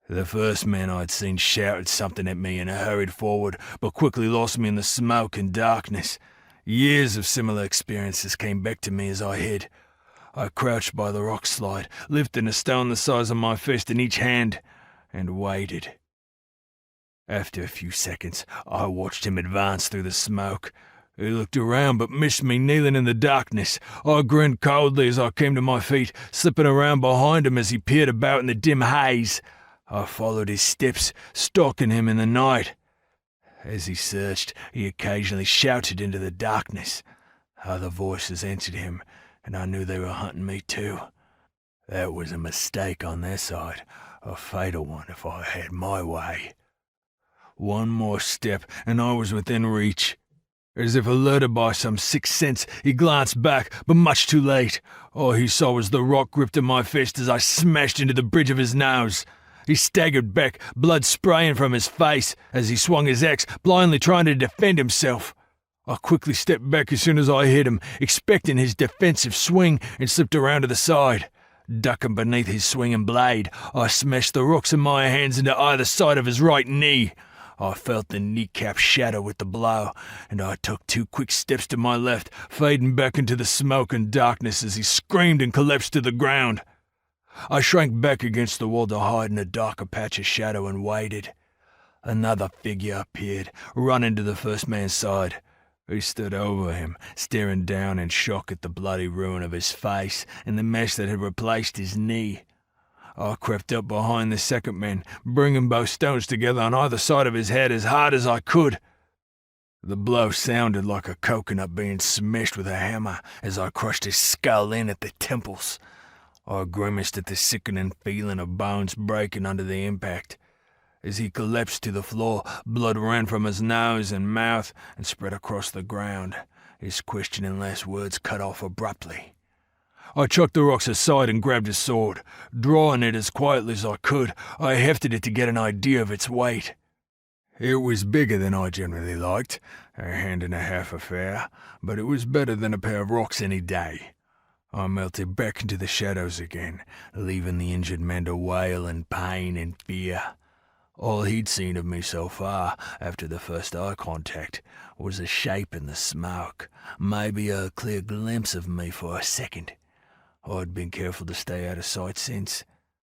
The first man I'd seen shouted something at me and I hurried forward, but quickly lost me in the smoke and darkness. Years of similar experiences came back to me as I hid. I crouched by the rock slide, lifting a stone the size of my fist in each hand, and waited. After a few seconds, I watched him advance through the smoke. He looked around but missed me kneeling in the darkness. I grinned coldly as I came to my feet, slipping around behind him as he peered about in the dim haze. I followed his steps, stalking him in the night. As he searched, he occasionally shouted into the darkness. Other voices answered him, and I knew they were hunting me too. That was a mistake on their side, a fatal one if I had my way. One more step, and I was within reach. As if alerted by some sixth sense, he glanced back, but much too late. All he saw was the rock gripped in my fist as I smashed into the bridge of his nose. He staggered back, blood spraying from his face, as he swung his axe, blindly trying to defend himself. I quickly stepped back as soon as I hit him, expecting his defensive swing, and slipped around to the side. Ducking beneath his swinging blade, I smashed the rocks in my hands into either side of his right knee. I felt the kneecap shatter with the blow, and I took 2 quick steps to my left, fading back into the smoke and darkness as he screamed and collapsed to the ground. I shrank back against the wall to hide in a darker patch of shadow and waited. Another figure appeared, running to the first man's side. He stood over him, staring down in shock at the bloody ruin of his face and the mesh that had replaced his knee. I crept up behind the second man, bringing both stones together on either side of his head as hard as I could. The blow sounded like a coconut being smashed with a hammer as I crushed his skull in at the temples. I grimaced at the sickening feeling of bones breaking under the impact. As he collapsed to the floor, blood ran from his nose and mouth and spread across the ground, his questioning last words cut off abruptly. I chucked the rocks aside and grabbed his sword. Drawing it as quietly as I could, I hefted it to get an idea of its weight. It was bigger than I generally liked, a hand and a half affair, but it was better than a pair of rocks any day. I melted back into the shadows again, leaving the injured man to wail in pain and fear. All he'd seen of me so far, after the first eye contact, was a shape in the smoke, maybe a clear glimpse of me for a second. I'd been careful to stay out of sight since.